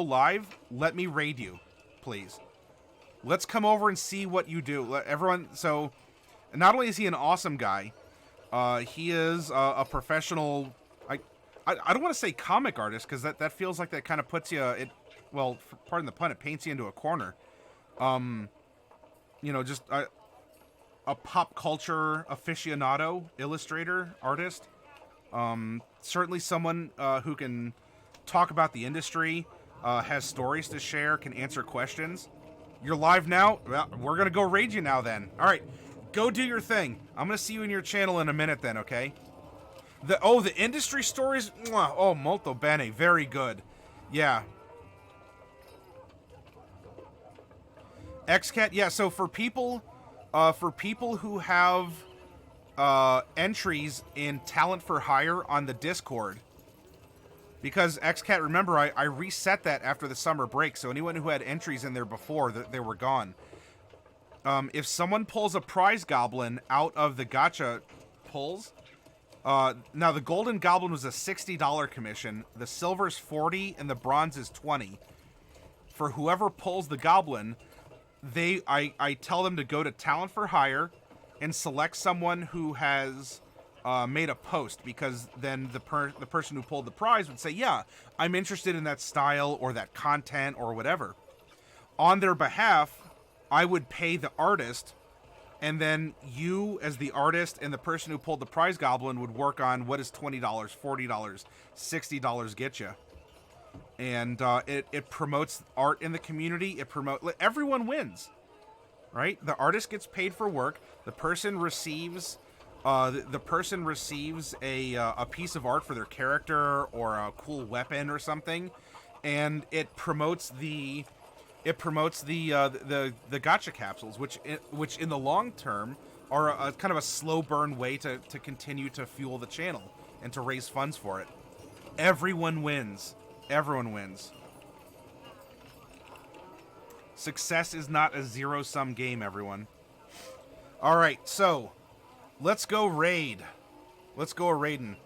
live, let me raid you, please. Let's come over and see what you do. Everyone. So, not only is he an awesome guy, he is a professional. I don't want to say comic artist because that feels like that kind of puts you. Well, pardon the pun, it paints you into a corner. You know, just a pop culture aficionado, illustrator, artist. Certainly someone who can talk about the industry, has stories to share, can answer questions. You're live now? Well, we're going to go raid you now then. All right, go do your thing. I'm going to see you in your channel in a minute then, okay? The industry stories? Oh, molto bene. Very good. Yeah. XCat? Yeah, so for people who have entries in Talent for Hire on the Discord, because XCat, remember, I reset that after the summer break, so anyone who had entries in there before, they were gone. If someone pulls a prize goblin out of the gacha pulls, now the golden goblin was a $60 commission, the silver's $40, and the bronze is $20. For whoever pulls the goblin, I tell them to go to Talent for Hire and select someone who has made a post, because then the person who pulled the prize would say, yeah, I'm interested in that style or that content or whatever. On their behalf, I would pay the artist and then you, as the artist and the person who pulled the prize goblin, would work on what does $20, $40, $60 get you. And it promotes art in the community. Everyone wins, right? The artist gets paid for work. The person receives a piece of art for their character or a cool weapon or something, and it promotes the gacha capsules, which in the long term are a kind of a slow burn way to continue to fuel the channel and to raise funds for it. Everyone wins. Everyone wins. Success is not a zero-sum game, everyone. All right, so let's go raid. Let's go raiding.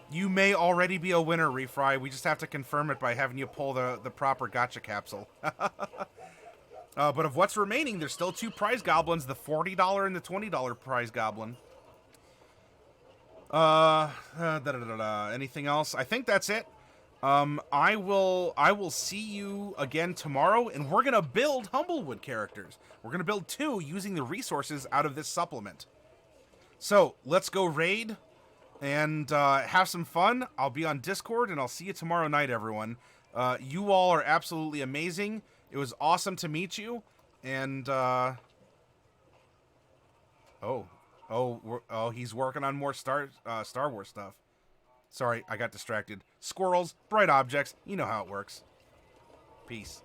You may already be a winner, Refry. We just have to confirm it by having you pull the proper gacha capsule. But of what's remaining, there's still 2 prize goblins, the $40 and the $20 prize goblin. Anything else? I think that's it. I will see you again tomorrow, and we're gonna build Humblewood characters. We're gonna build 2 using the resources out of this supplement. So let's go raid and have some fun. I'll be on Discord, and I'll see you tomorrow night, everyone. You all are absolutely amazing. It was awesome to meet you, and he's working on more Star Wars stuff. Sorry, I got distracted. Squirrels, bright objects, you know how it works. Peace.